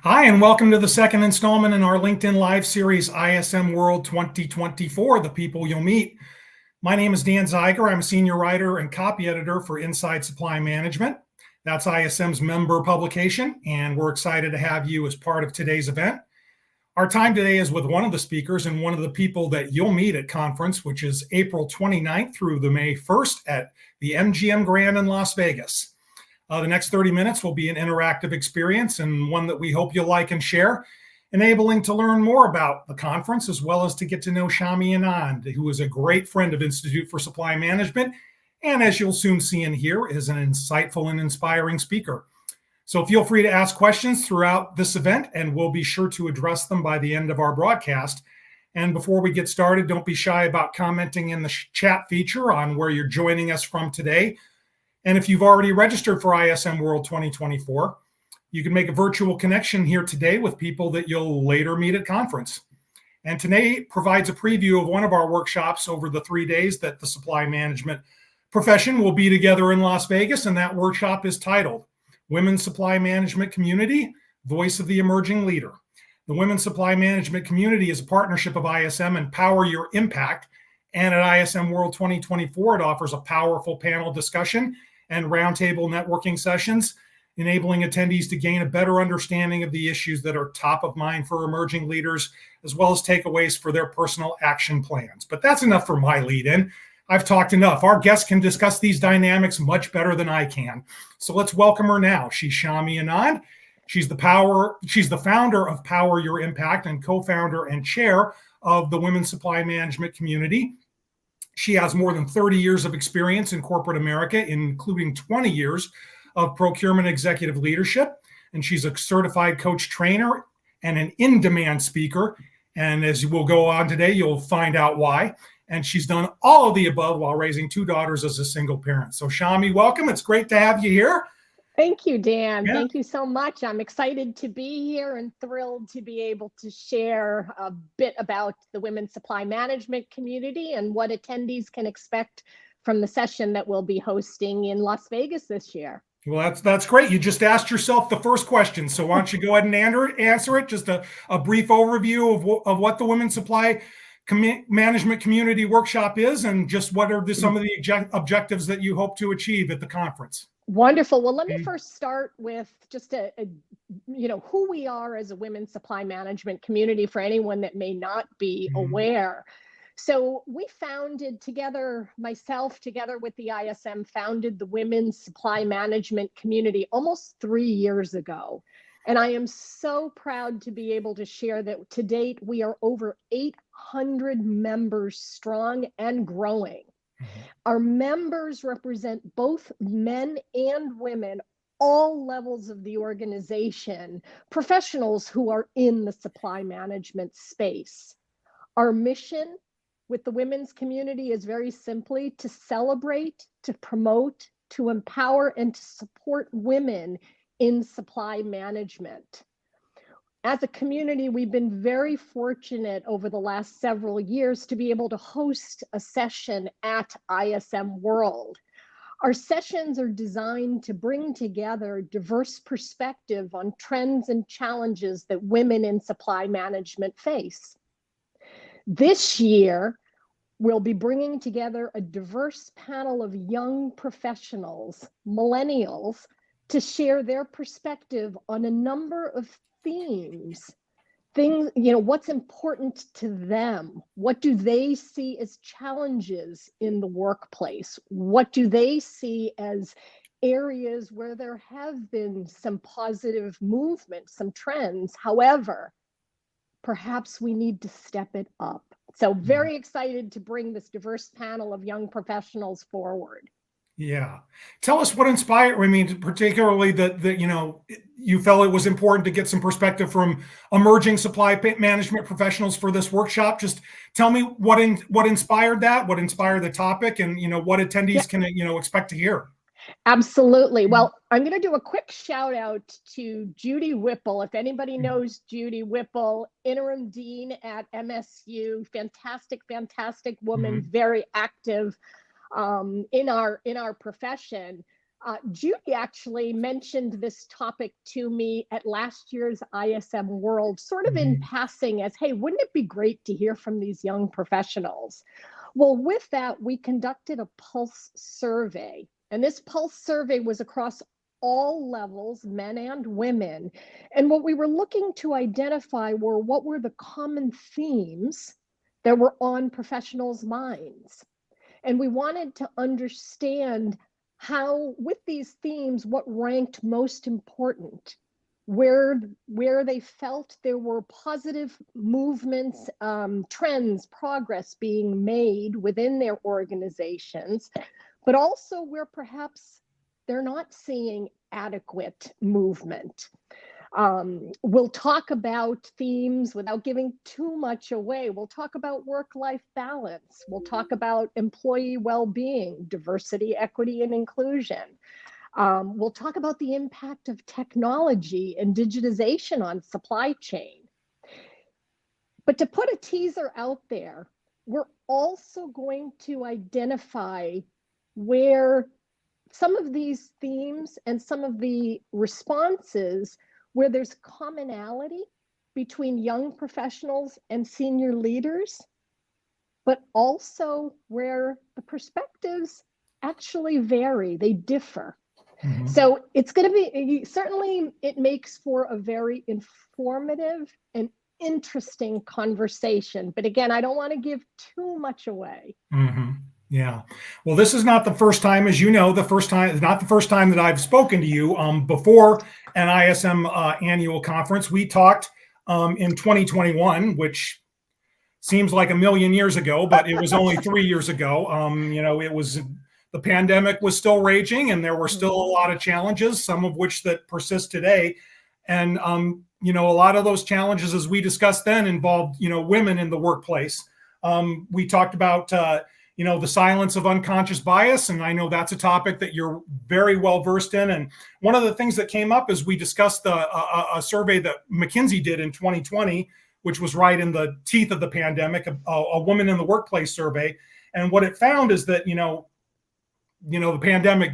Hi, and welcome to the second installment in our LinkedIn Live series, ISM World 2024, The People You'll Meet. My name is Dan Zeiger. I'm a senior writer and copy editor for Inside Supply Management. That's ISM's member publication, and we're excited to have you as part of today's event. Our time today is with one of the speakers and one of the people that you'll meet at conference, which is April 29th through the May 1st at the MGM Grand in Las Vegas. The next 30 minutes will be an interactive experience and one that we hope you'll like and share, enabling to learn more about the conference as well as to get to know Shami Anand, who is a great friend of Institute for Supply Management, and as you'll soon see and hear, is an insightful and inspiring speaker. So feel free to ask questions throughout this event, and we'll be sure to address them by the end of our broadcast. And before we get started, don't be shy about commenting in the chat feature on where you're joining us from today. And if you've already registered for ISM World 2024, you can make a virtual connection here today with people that you'll later meet at conference. And today provides a preview of one of our workshops over the 3 days that the supply management profession will be together in Las Vegas. And that workshop is titled Women's Supply Management Community, Voice of the Emerging Leader. The Women's Supply Management Community is a partnership of ISM and Power Your Impact. And at ISM World 2024, it offers a powerful panel discussion and roundtable networking sessions, enabling attendees to gain a better understanding of the issues that are top of mind for emerging leaders, as well as takeaways for their personal action plans. But that's enough for my lead-in. I've talked enough. Our guests can discuss these dynamics much better than I can. So let's welcome her now. She's Shami Anand. She's the founder of Power Your Impact and co-founder and chair of the Women's Supply Management Community. She has more than 30 years of experience in corporate America, including 20 years of procurement executive leadership. And she's a certified coach trainer and an in-demand speaker. And as we'll go on today, you'll find out why. And she's done all of the above while raising 2 daughters as a single parent. So Shami, welcome. It's great to have you here. Thank you, Dan. Yeah. Thank you so much. I'm excited to be here and thrilled to be able to share a bit about the Women's Supply Management community and what attendees can expect from the session that we'll be hosting in Las Vegas this year. Well, that's great. You just asked yourself the first question. So why don't you go ahead and answer it? Just a brief overview of what the Women's Supply Management Community Workshop is and just what are some of the objectives that you hope to achieve at the conference. Wonderful. Well, let me first start with just who we are as a women's supply management community for anyone that may not be aware. So we founded myself together with the ISM, founded the Women's Supply Management Community almost 3 years ago. And I am so proud to be able to share that to date, we are over 800 members strong and growing. Our members represent both men and women, all levels of the organization, professionals who are in the supply management space. Our mission with the women's community is very simply to celebrate, to promote, to empower, and to support women in supply management. As a community, we've been very fortunate over the last several years to be able to host a session at ISM World. Our sessions are designed to bring together diverse perspective on trends and challenges that women in supply management face. This year, we'll be bringing together a diverse panel of young professionals, millennials, to share their perspective on a number of things, what's important to them. What do they see as challenges in the workplace? What do they see as areas where there have been some positive movement, some trends? However, perhaps we need to step it up. So very excited to bring this diverse panel of young professionals forward. Yeah. Tell us what inspired, particularly that you felt it was important to get some perspective from emerging supply management professionals for this workshop. Just tell me what inspired that, what inspired the topic, and what attendees can expect to hear. Absolutely. Well, I'm going to do a quick shout out to Judy Whipple. If anybody knows Judy Whipple, interim dean at MSU, fantastic woman, very active in our profession. Judy actually mentioned this topic to me at last year's ISM World, sort of in passing as, hey, wouldn't it be great to hear from these young professionals? Well, with that, we conducted a pulse survey, and this pulse survey was across all levels, men and women. And what we were looking to identify were what were the common themes that were on professionals' minds. And we wanted to understand how, with these themes, what ranked most important, where they felt there were positive movements, trends, progress being made within their organizations, but also where perhaps they're not seeing adequate movement. We'll talk about themes without giving too much away. We'll talk about work-life balance. We'll talk about employee well-being, diversity, equity, and inclusion. We'll talk about the impact of technology and digitization on supply chain. But to put a teaser out there, we're also going to identify where some of these themes and some of the responses where there's commonality between young professionals and senior leaders, but also where the perspectives actually vary, they differ. So it's going to be, certainly it makes for a very informative and interesting conversation. But again, I don't want to give too much away. Yeah. Well, this is not the first time, as you know, not the first time that I've spoken to you. Before an ISM annual conference, we talked in 2021, which seems like a million years ago, but it was only 3 years ago. It was, the pandemic was still raging, and there were still a lot of challenges, some of which that persist today. And, a lot of those challenges, as we discussed then, involved, women in the workplace. We talked about, the silence of unconscious bias. And I know that's a topic that you're very well versed in. And one of the things that came up is we discussed a survey that McKinsey did in 2020, which was right in the teeth of the pandemic, a woman in the workplace survey. And what it found is that, the pandemic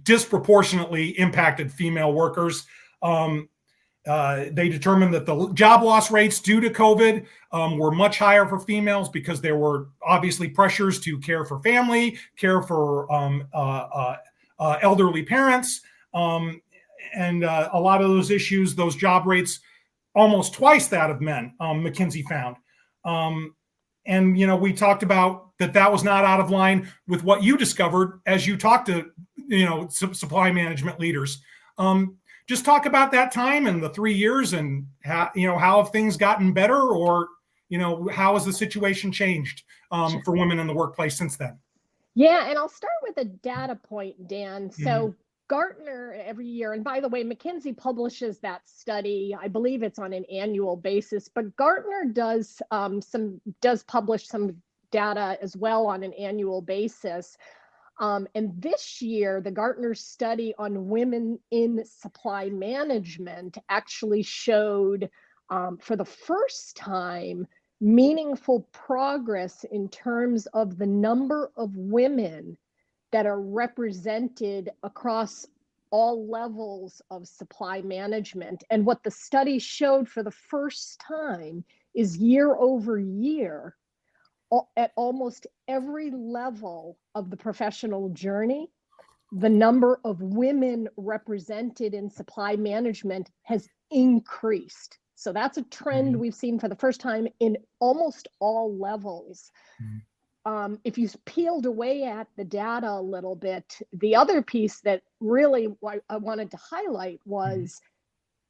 disproportionately impacted female workers. They determined that the job loss rates due to COVID were much higher for females because there were obviously pressures to care for family, care for elderly parents, and a lot of those issues, those job rates, almost twice that of men, McKinsey found. And, we talked about that was not out of line with what you discovered as you talked to, supply management leaders. Just talk about that time and the 3 years and how have things gotten better, or, how has the situation changed for women in the workplace since then? Yeah, and I'll start with a data point, Dan. So Gartner every year, and by the way, McKinsey publishes that study. I believe it's on an annual basis, but Gartner does publish some data as well on an annual basis. And this year, the Gartner study on women in supply management actually showed, for the first time, meaningful progress in terms of the number of women that are represented across all levels of supply management. And what the study showed for the first time is year over year, at almost every level of the professional journey, the number of women represented in supply management has increased. So that's a trend we've seen for the first time in almost all levels. If you peeled away at the data a little bit, the other piece that really I wanted to highlight was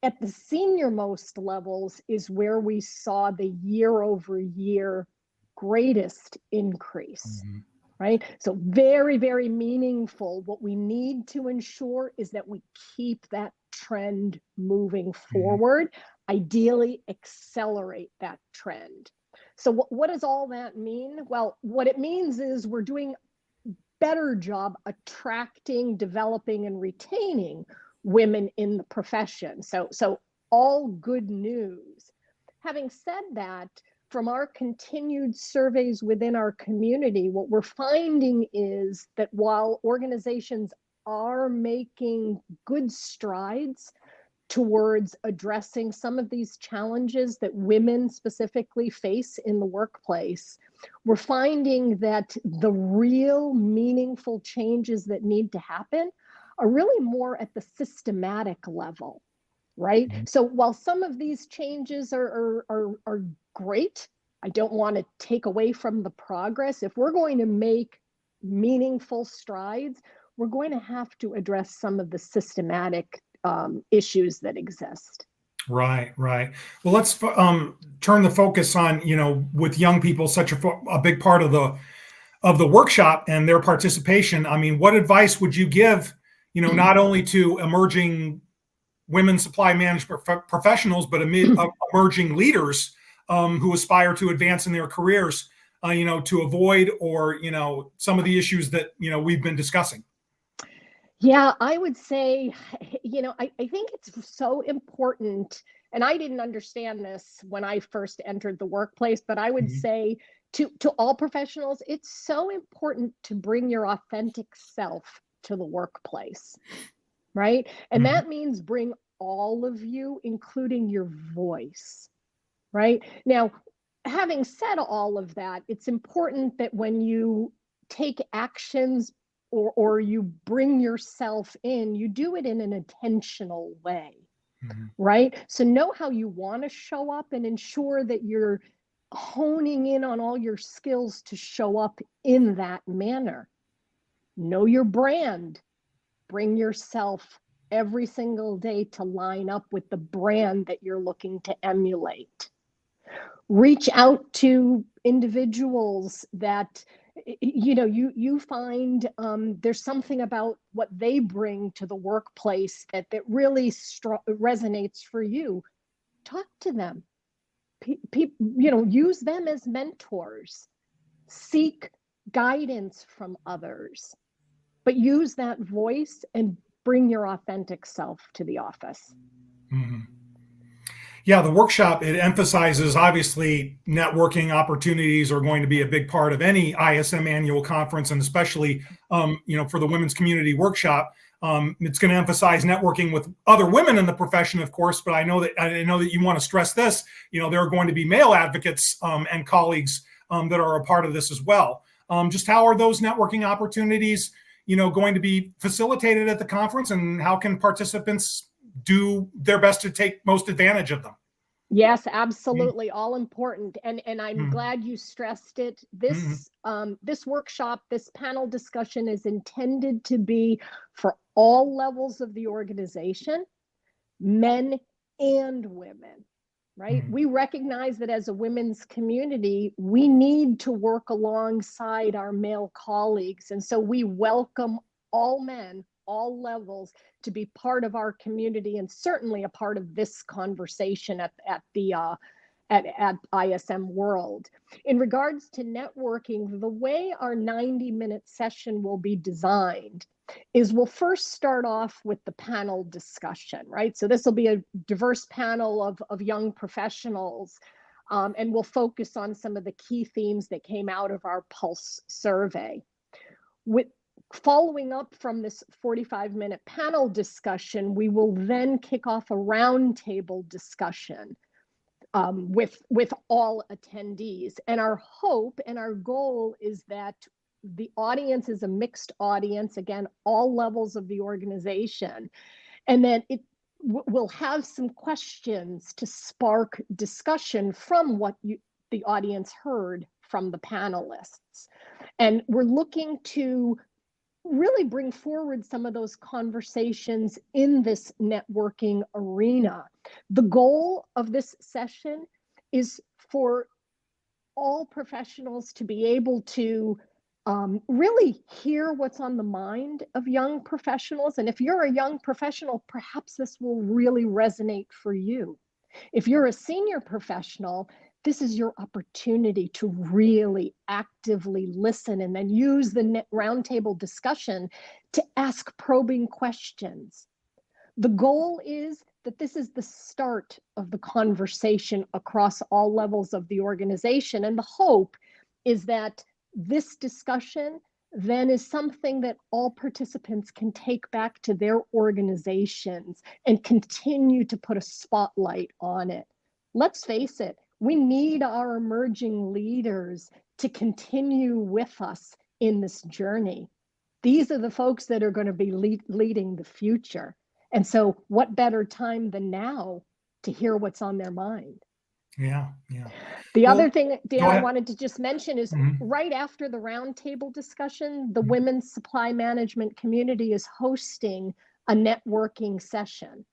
at the senior most levels is where we saw the year over year greatest increase, right? So very, very meaningful. What we need to ensure is that we keep that trend moving forward, ideally accelerate that trend. So what does all that mean? Well, what it means is we're doing a better job attracting, developing, and retaining women in the profession. So all good news. Having said that, from our continued surveys within our community, what we're finding is that while organizations are making good strides towards addressing some of these challenges that women specifically face in the workplace. We're finding that the real meaningful changes that need to happen are really more at the systematic level, right? So while some of these changes are great, I don't want to take away from the progress. If we're going to make meaningful strides, we're going to have to address some of the systematic issues that exist. Right, right. Well, let's turn the focus on, with young people, such a big part of the workshop and their participation. I mean, what advice would you give, not only to emerging women supply management professionals, but emerging leaders who aspire to advance in their careers, to avoid or, some of the issues that, we've been discussing? Yeah, I would say, I think it's so important, and I didn't understand this when I first entered the workplace, but I would say to all professionals, it's so important to bring your authentic self to the workplace, right? And that means bring all of you, including your voice, right? Now, having said all of that, it's important that when you take actions or you bring yourself in, you do it in an intentional way, right? So know how you want to show up and ensure that you're honing in on all your skills to show up in that manner. Know your brand. Bring yourself every single day to line up with the brand that you're looking to emulate. Reach out to individuals that you find there's something about what they bring to the workplace that really resonates for you. Talk to them. Use them as mentors. Seek guidance from others, but use that voice and bring your authentic self to the office. Yeah, the workshop, it emphasizes, obviously, networking opportunities are going to be a big part of any ISM annual conference, and especially, for the Women's Community Workshop. It's going to emphasize networking with other women in the profession, of course, but I know that you want to stress this. There are going to be male advocates and colleagues that are a part of this as well. Just how are those networking opportunities, going to be facilitated at the conference, and how can participants do their best to take most advantage of them? Yes, absolutely. All important. And I'm glad you stressed it. This workshop, this panel discussion is intended to be for all levels of the organization, men and women, right? We recognize that as a women's community, we need to work alongside our male colleagues. And so we welcome all men, all levels, to be part of our community, and certainly a part of this conversation at ISM World. In regards to networking, the way our 90-minute session will be designed is we'll first start off with the panel discussion, right? So this will be a diverse panel of young professionals, and we'll focus on some of the key themes that came out of our Pulse survey. Following up from this 45-minute panel discussion, we will then kick off a roundtable discussion with all attendees. And our hope and our goal is that the audience is a mixed audience, again, all levels of the organization, and then we'll have some questions to spark discussion from what the audience heard from the panelists. And we're looking to really bring forward some of those conversations in this networking arena. The goal of this session is for all professionals to be able to really hear what's on the mind of young professionals. And if you're a young professional, perhaps this will really resonate for you. If you're a senior professional, this is your opportunity to really actively listen and then use the roundtable discussion to ask probing questions. The goal is that this is the start of the conversation across all levels of the organization. And the hope is that this discussion then is something that all participants can take back to their organizations and continue to put a spotlight on it. Let's face it, we need our emerging leaders to continue with us in this journey. These are the folks that are going to be leading the future. And so what better time than now to hear what's on their mind? Yeah, yeah. The other thing, Dan, I wanted to just mention is right after the roundtable discussion, the women's supply management community is hosting a networking session.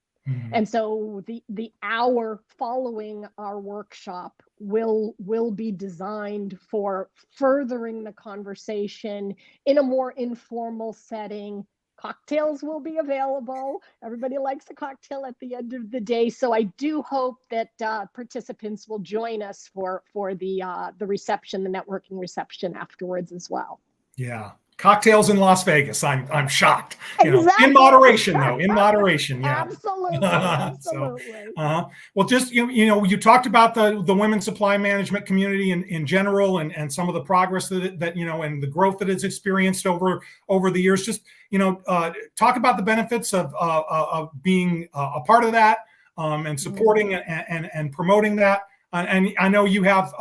And so the hour following our workshop will be designed for furthering the conversation in a more informal setting. Cocktails will be available. Everybody likes a cocktail at the end of the day. So I do hope that participants will join us for the reception, the networking reception afterwards as well. Yeah. Cocktails in Las Vegas. I'm shocked. Exactly. In moderation, though. In moderation, yeah. Absolutely. Absolutely. Well, just you talked about the women's supply management community in general, and some of the progress that and the growth that it's experienced over the years. Just talk about the benefits of being a part of that, and supporting and promoting that. And I know you have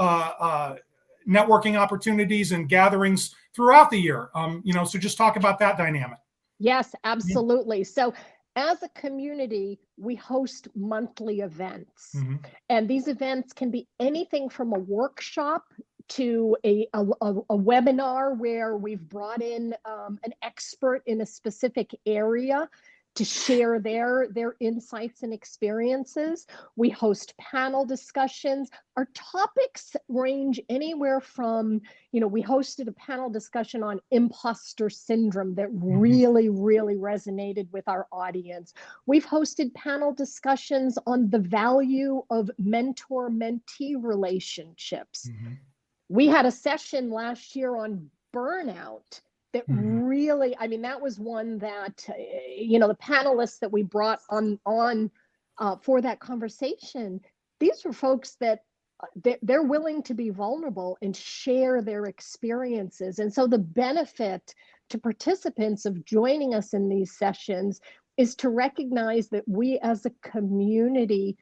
networking opportunities and gatherings throughout the year. So just talk about that dynamic. Yes, absolutely. Yeah. So as a community, we host monthly events. And these events can be anything from a workshop to a webinar where we've brought in an expert in a specific area to share their insights and experiences. We host panel discussions. Our topics range anywhere from, we hosted a panel discussion on imposter syndrome that really, really resonated with our audience. We've hosted panel discussions on the value of mentor-mentee relationships. We had a session last year on burnout that really, that was one that, the panelists that we brought on for that conversation, these were folks that they're willing to be vulnerable and share their experiences. And so the benefit to participants of joining us in these sessions is to recognize that we as a community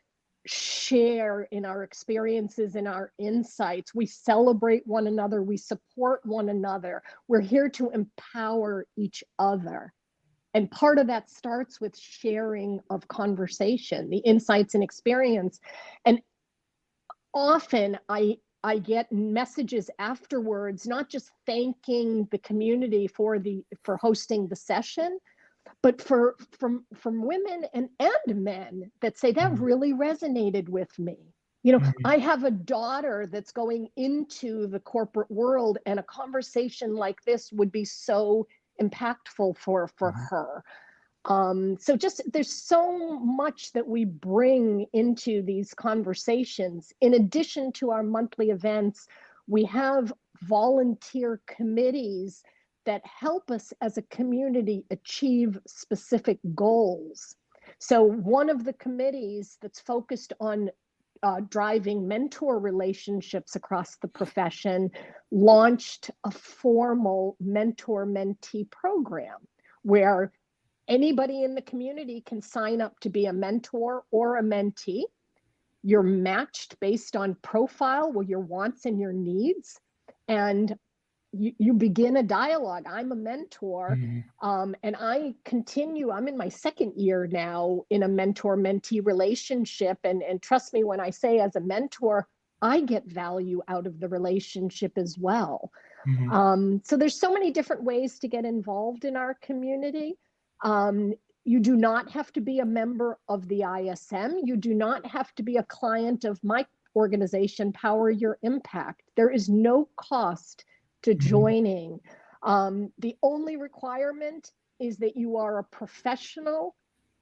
share in our experiences and our insights. We celebrate one another. We support one another. We're here to empower each other. And part of that starts with sharing of conversation, the insights and experience. And often I get messages afterwards, not just thanking the community for hosting the session, but from women and men that say that really resonated with me. I have a daughter that's going into the corporate world, and a conversation like this would be so impactful for her. So just there's so much that we bring into these conversations. In addition to our monthly events, we have volunteer committees that help us as a community achieve specific goals. So one of the committees that's focused on driving mentor relationships across the profession launched a formal mentor-mentee program where anybody in the community can sign up to be a mentor or a mentee. You're matched based on profile, your wants and your needs, and you begin a dialogue. I'm a mentor, and I continue. I'm in my second year now in a mentor-mentee relationship. And trust me when I say, as a mentor, I get value out of the relationship as well. So there's so many different ways to get involved in our community. You do not have to be a member of the ISM. You do not have to be a client of my organization, Power Your Impact. There is no cost to joining. The only requirement is that you are a professional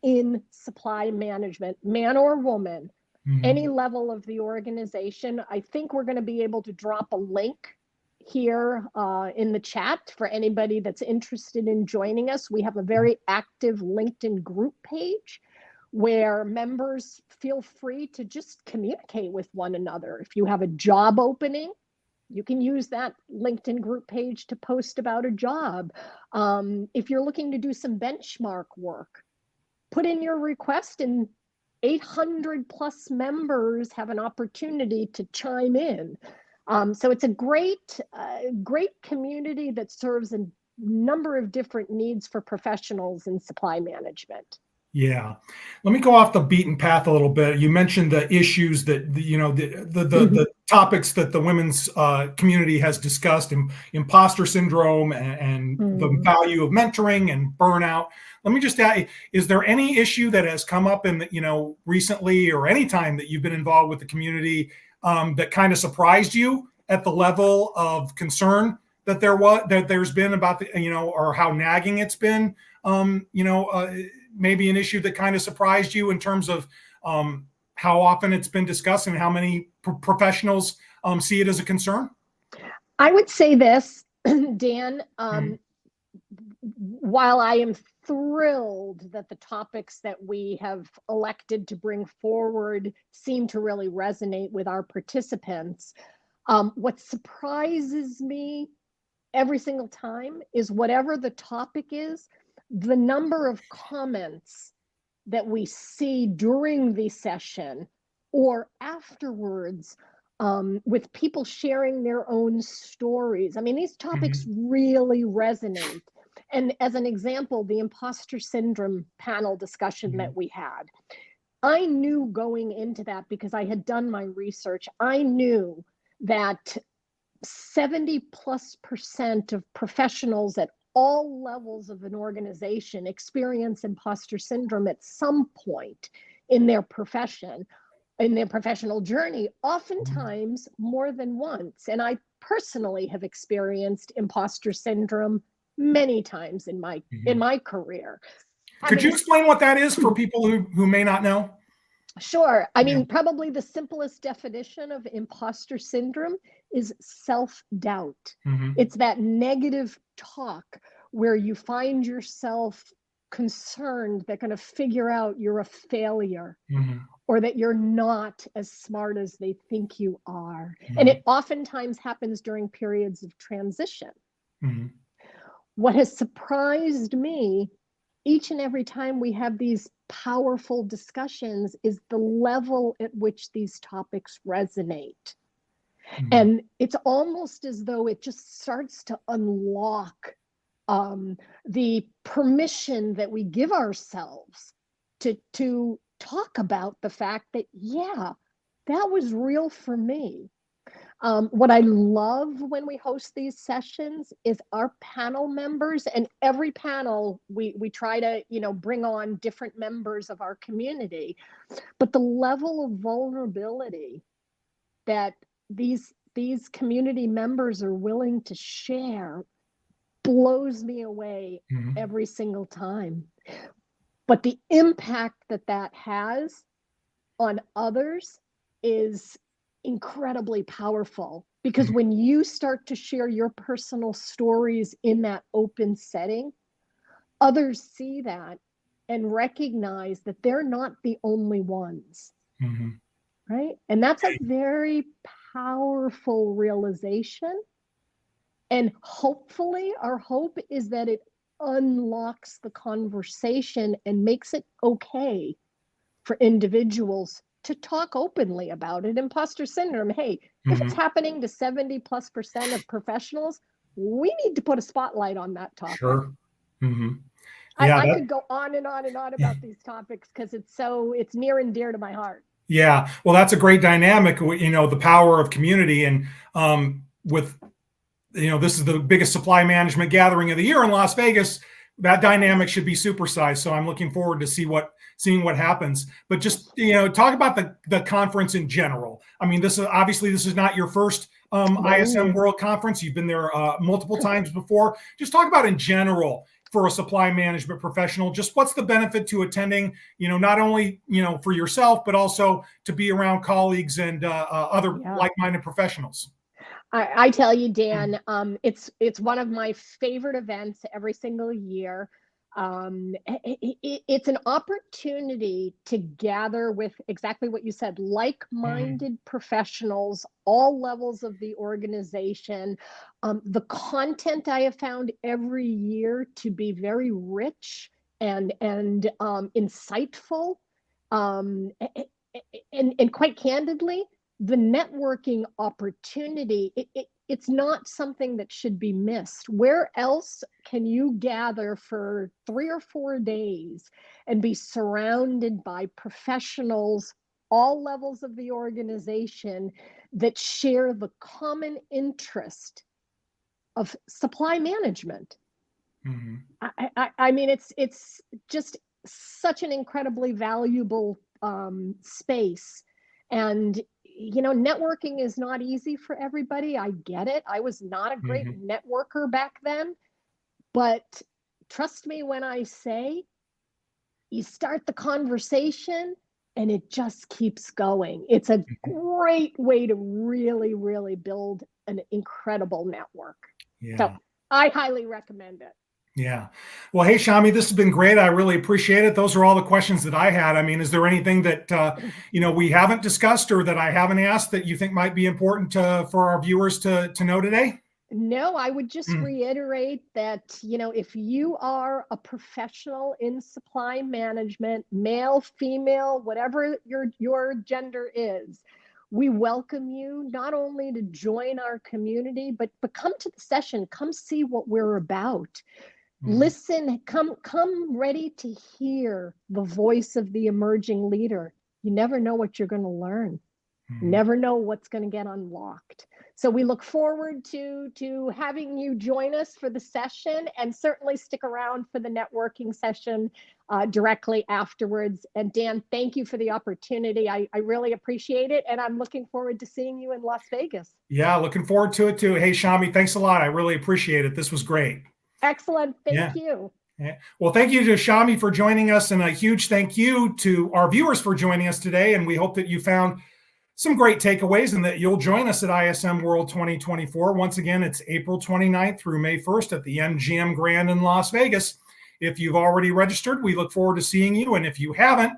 in supply management, man or woman, any level of the organization. I think we're going to be able to drop a link here in the chat for anybody that's interested in joining us. We have a very active LinkedIn group page where members feel free to just communicate with one another. If you have a job opening, You can use that LinkedIn group page to post about a job. If you're looking to do some benchmark work, put in your request, and 800 plus members have an opportunity to chime in. So it's a great community that serves a number of different needs for professionals in supply management. Yeah. Let me go off the beaten path a little bit. You mentioned the issues that, the topics that the women's community has discussed, imposter syndrome and the value of mentoring and burnout. Let me just ask, is there any issue that has come up in the, recently or any time that you've been involved with the community that kind of surprised you at the level of concern that there's been about the, or how nagging it's been? Maybe an issue that kind of surprised you in terms of how often it's been discussed and how many professionals see it as a concern? I would say this, Dan, while I am thrilled that the topics that we have elected to bring forward seem to really resonate with our participants, what surprises me every single time is whatever the topic is, the number of comments that we see during the session or afterwards, with people sharing their own stories. I mean, these topics really resonate. And as an example, the imposter syndrome panel discussion that we had, I knew going into that, because I had done my research, I knew that 70+% of professionals at all levels of an organization experience imposter syndrome at some point in their profession, in their professional journey, oftentimes more than once. And I personally have experienced imposter syndrome many times in my career. Could you explain what that is for people who may not know? Sure. I mean, probably the simplest definition of imposter syndrome is self-doubt. It's that negative talk where you find yourself concerned they're going to figure out you're a failure, or that you're not as smart as they think you are. And it oftentimes happens during periods of transition. What has surprised me each and every time we have these powerful discussions is the level at which these topics resonate. And it's almost as though it just starts to unlock the permission that we give ourselves to talk about the fact that, yeah, that was real for me. What I love when we host these sessions is our panel members, and every panel we try to bring on different members of our community, but the level of vulnerability that these community members are willing to share blows me away every single time. But the impact that has on others is incredibly powerful, because when you start to share your personal stories in that open setting, others see that and recognize that they're not the only ones. Right? And that's a very powerful realization. And hopefully, our hope is that it unlocks the conversation and makes it okay for individuals to talk openly about it. Imposter syndrome, hey, if it's happening to 70+% of professionals, we need to put a spotlight on that topic. Sure. I could go on and on and on about these topics because it's near and dear to my heart. Yeah, well, that's a great dynamic, the power of community. And with, this is the biggest supply management gathering of the year in Las Vegas. That dynamic should be supersized. So I'm looking forward to seeing what happens. But just, talk about the conference in general. I mean, this is not your first ISM World Conference. You've been there multiple times before. Just talk about in general for a supply management professional, just what's the benefit to attending, not only, for yourself, but also to be around colleagues and other like-minded professionals. I tell you, Dan, it's one of my favorite events every single year. It's an opportunity to gather with exactly what you said, like-minded professionals, all levels of the organization. The content I have found every year to be very rich and insightful, and quite candidly, the networking opportunity, it's not something that should be missed. Where else can you gather for 3 or 4 days and be surrounded by professionals, all levels of the organization, that share the common interest of supply management? I mean, it's just such an incredibly valuable space. And networking is not easy for everybody. I get it. I was not a great networker back then, but trust me when I say, you start the conversation and it just keeps going. It's a great way to really, really build an incredible network. Yeah. So I highly recommend it. Yeah. Well, hey, Shami, this has been great. I really appreciate it. Those are all the questions that I had. I mean, is there anything that, we haven't discussed or that I haven't asked that you think might be important for our viewers to know today? No, I would just reiterate that, if you are a professional in supply management, male, female, whatever your gender is, we welcome you not only to join our community, but come to the session, come see what we're about. Listen, come ready to hear the voice of the emerging leader. You never know what you're going to learn. Never know what's going to get unlocked. So we look forward to having you join us for the session, and certainly stick around for the networking session directly afterwards. And Dan, thank you for the opportunity. I really appreciate it. And I'm looking forward to seeing you in Las Vegas. Yeah, looking forward to it too. Hey, Shami, thanks a lot. I really appreciate it. This was great. Excellent. Thank you. Yeah. Well, thank you to Shami for joining us, and a huge thank you to our viewers for joining us today. And we hope that you found some great takeaways and that you'll join us at ISM World 2024. Once again, it's April 29th through May 1st at the MGM Grand in Las Vegas. If you've already registered, we look forward to seeing you. And if you haven't,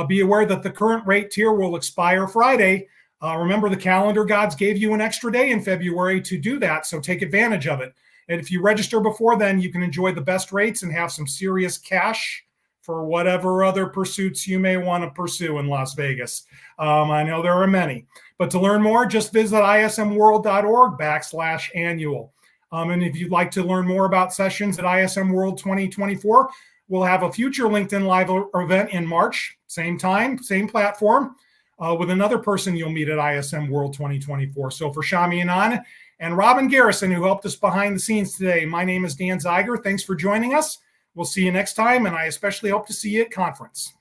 be aware that the current rate tier will expire Friday. Remember, the calendar gods gave you an extra day in February to do that, so take advantage of it. And if you register before then, you can enjoy the best rates and have some serious cash for whatever other pursuits you may want to pursue in Las Vegas. I know there are many. But to learn more, just visit ismworld.org/annual. And if you'd like to learn more about sessions at ISM World 2024, we'll have a future LinkedIn Live event in March, same time, same platform, with another person you'll meet at ISM World 2024. So for Shami Anand and Robin Garrison, who helped us behind the scenes today, my name is Dan Zeiger. Thanks for joining us. We'll see you next time, and I especially hope to see you at conference.